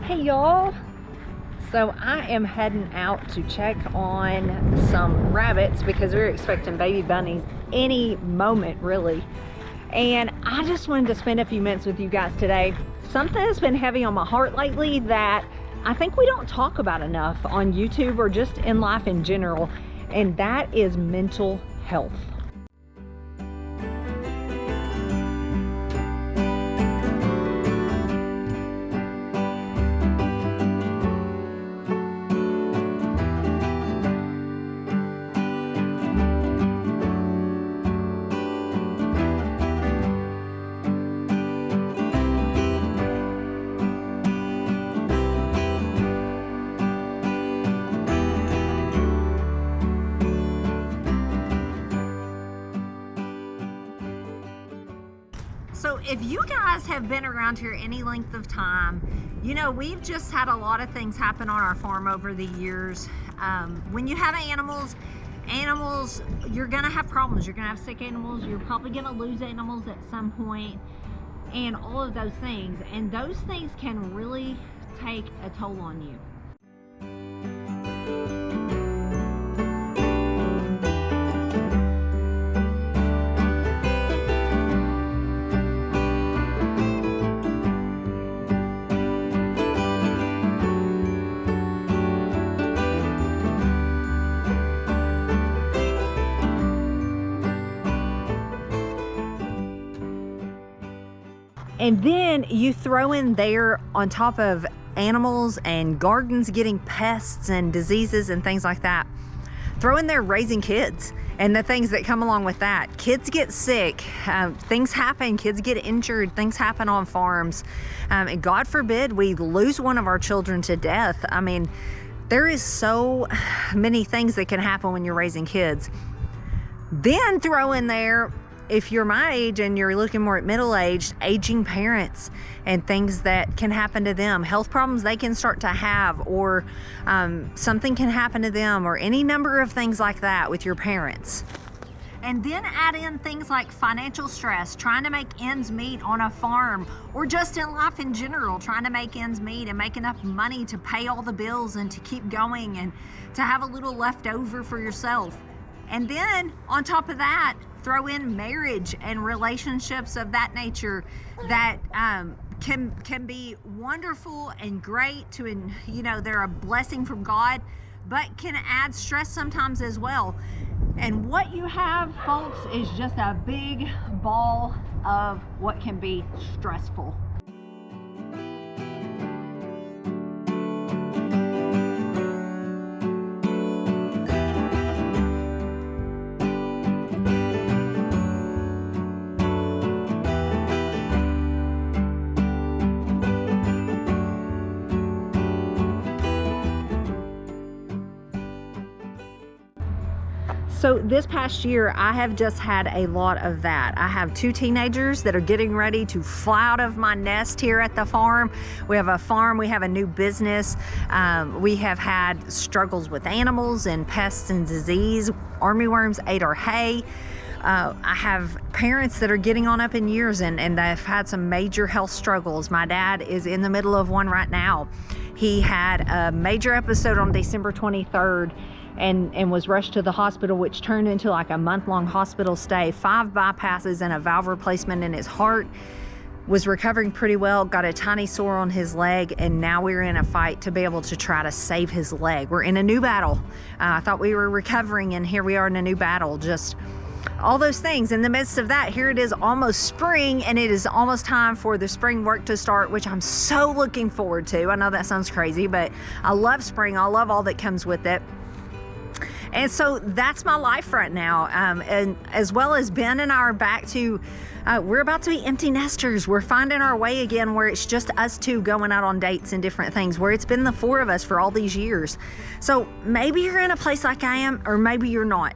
Hey y'all, so I am heading out to check on some rabbits because we're expecting baby bunnies any moment really, and I just wanted to spend a few minutes with you guys today. Something that's been heavy on my heart lately that I think we don't talk about enough on YouTube or just in life in general, and that is mental health. So if you guys have been around here any length of time, you know, we've just had a lot of things happen on our farm over the years. When you have animals, you're gonna have problems. You're gonna have sick animals. You're probably gonna lose animals at some point, and all of those things. And those things can really take a toll on you. And then you throw in there on top of animals and gardens getting pests and diseases and things like that. Throw in there raising kids and the things that come along with that. Kids get sick, things happen, kids get injured, things happen on farms. And God forbid we lose one of our children to death. I mean, there is so many things that can happen when you're raising kids. Then throw in there, if you're my age and you're looking more at middle-aged, aging parents and things that can happen to them, health problems they can start to have, or something can happen to them, or any number of things like that with your parents. And then add in things like financial stress, trying to make ends meet on a farm, or just in life in general, trying to make ends meet and make enough money to pay all the bills and to keep going and to have a little left over for yourself. And then on top of that, throw in marriage and relationships of that nature that can be wonderful and great you know, they're a blessing from God, but can add stress sometimes as well. And what you have, folks, is just a big ball of what can be stressful. So this past year, I have just had a lot of that. I have two teenagers that are getting ready to fly out of my nest here at the farm. We have a farm, we have a new business. We have had struggles with animals and pests and disease. Armyworms ate our hay. I have parents that are getting on up in years and they've had some major health struggles. My dad is in the middle of one right now. He had a major episode on December 23rd. And was rushed to the hospital, which turned into like a month-long hospital stay, 5 bypasses and a valve replacement in his heart. Was recovering pretty well, got a tiny sore on his leg, and now we're in a fight to be able to try to save his leg. We're in a new battle. I thought we were recovering, and here we are in a new battle. Just all those things. In the midst of that, here it is almost spring, and it is almost time for the spring work to start, which I'm so looking forward to. I know that sounds crazy, but I love spring. I love all that comes with it. And so that's my life right now. And as well as Ben and I are back to, we're about to be empty nesters. We're finding our way again where it's just us two going out on dates and different things, where it's been the 4 of us for all these years. So maybe you're in a place like I am, or maybe you're not.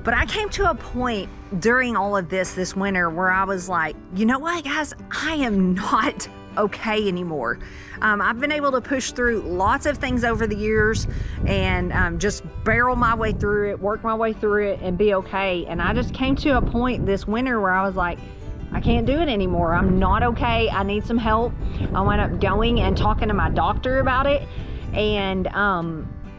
But I came to a point during all of this winter where I was like, you know what, guys, I am not okay anymore. I've been able to push through lots of things over the years and just barrel my way through it, work my way through it, and be okay. And I just came to a point this winter where I was like, I can't do it anymore. I'm not okay. I need some help. I went up going and talking to my doctor about it. And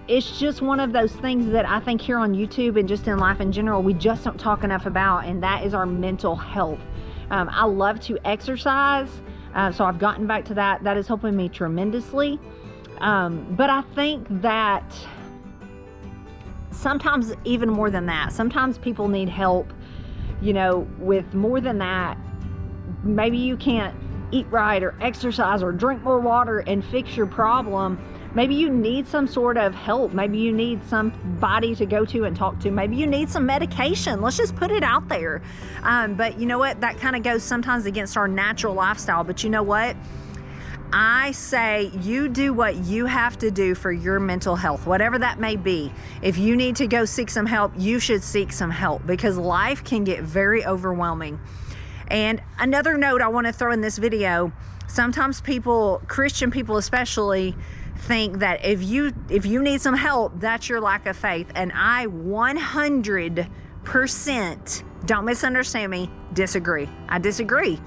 it's just one of those things that I think here on YouTube and just in life in general, we just don't talk enough about, and that is our mental health. I love to exercise, so I've gotten back to that. That is helping me tremendously. But I think that sometimes even more than that, sometimes people need help, you know, with more than that. Maybe you can't eat right or exercise or drink more water and fix your problem. Maybe you need some sort of help. Maybe you need somebody to go to and talk to. Maybe you need some medication. Let's just put it out there. But you know what? That kind of goes sometimes against our natural lifestyle. But you know what? I say you do what you have to do for your mental health, whatever that may be. If you need to go seek some help, you should seek some help, because life can get very overwhelming. And another note I want to throw in this video, sometimes people, Christian people especially, think that if you need some help, that's your lack of faith. And I 100%, don't misunderstand me, disagree. I disagree.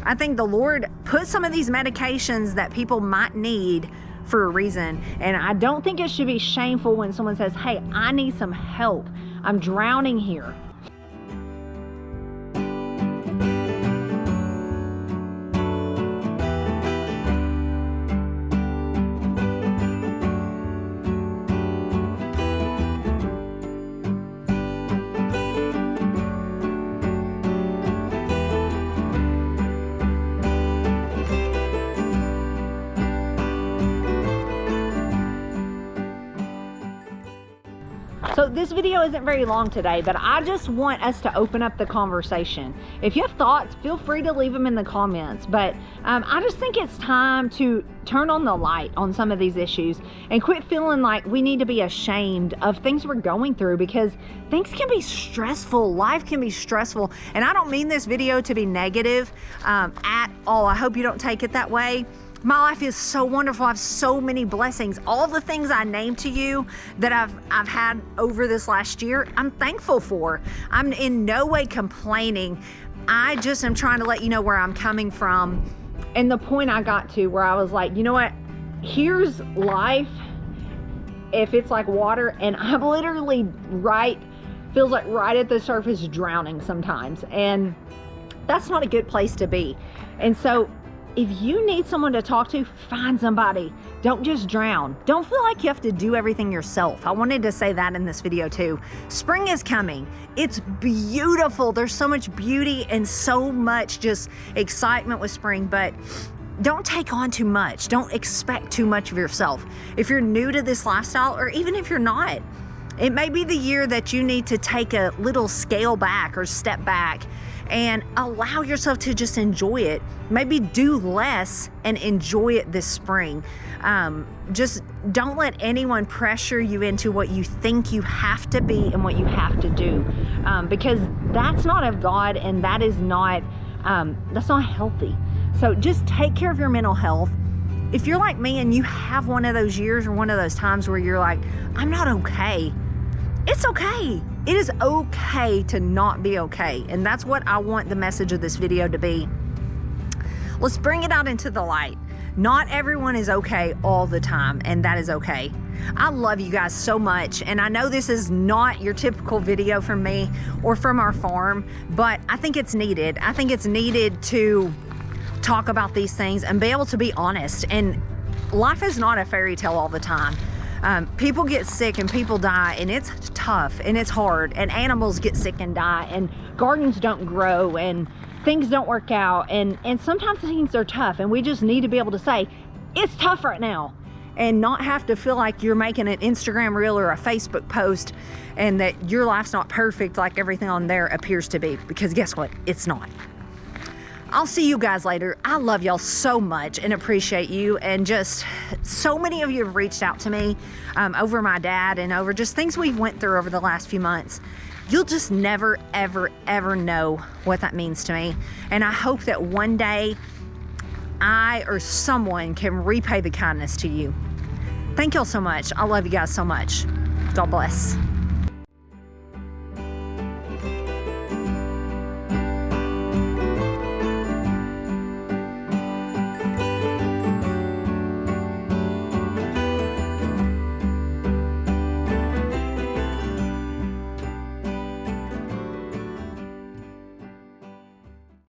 I think the Lord put some of these medications that people might need for a reason. And I don't think it should be shameful when someone says, hey, I need some help. I'm drowning here. So this video isn't very long today, but I just want us to open up the conversation. If you have thoughts, feel free to leave them in the comments. But I just think it's time to turn on the light on some of these issues and quit feeling like we need to be ashamed of things we're going through, because things can be stressful. Life can be stressful. And I don't mean this video to be negative at all. I hope you don't take it that way. My life is so wonderful. I have so many blessings. All the things I named to you that I've had over this last year, I'm thankful for. I'm in no way complaining. I just am trying to let you know where I'm coming from. And the point I got to where I was like, you know what? Here's life. If it's like water, and I'm literally feels like right at the surface drowning sometimes. And that's not a good place to be. And so if you need someone to talk to, find somebody. Don't just drown. Don't feel like you have to do everything yourself. I wanted to say that in this video too. Spring is coming. It's beautiful. There's so much beauty and so much just excitement with spring, but don't take on too much. Don't expect too much of yourself. If you're new to this lifestyle, or even if you're not, it may be the year that you need to take a little scale back or step back and allow yourself to just enjoy it. Maybe do less and enjoy it this spring. Just don't let anyone pressure you into what you think you have to be and what you have to do, because that's not of God, and that is not, that's not healthy. So just take care of your mental health. If you're like me and you have one of those years or one of those times where you're like, I'm not okay, it's okay. It is okay to not be okay. And that's what I want the message of this video to be. Let's bring it out into the light. Not everyone is okay all the time, and that is okay. I love you guys so much, and I know this is not your typical video from me or from our farm, but I think it's needed. I think it's needed to talk about these things and be able to be honest. And life is not a fairy tale all the time. People get sick and people die, and it's tough and it's hard, and animals get sick and die, and gardens don't grow, and things don't work out, and sometimes things are tough, and we just need to be able to say it's tough right now and not have to feel like you're making an Instagram reel or a Facebook post and that your life's not perfect like everything on there appears to be, because guess what? It's not. I'll see you guys later. I love y'all so much and appreciate you. And just so many of you have reached out to me over my dad and over just things we've went through over the last few months. You'll just never, ever, ever know what that means to me. And I hope that one day I or someone can repay the kindness to you. Thank y'all so much. I love you guys so much. God bless.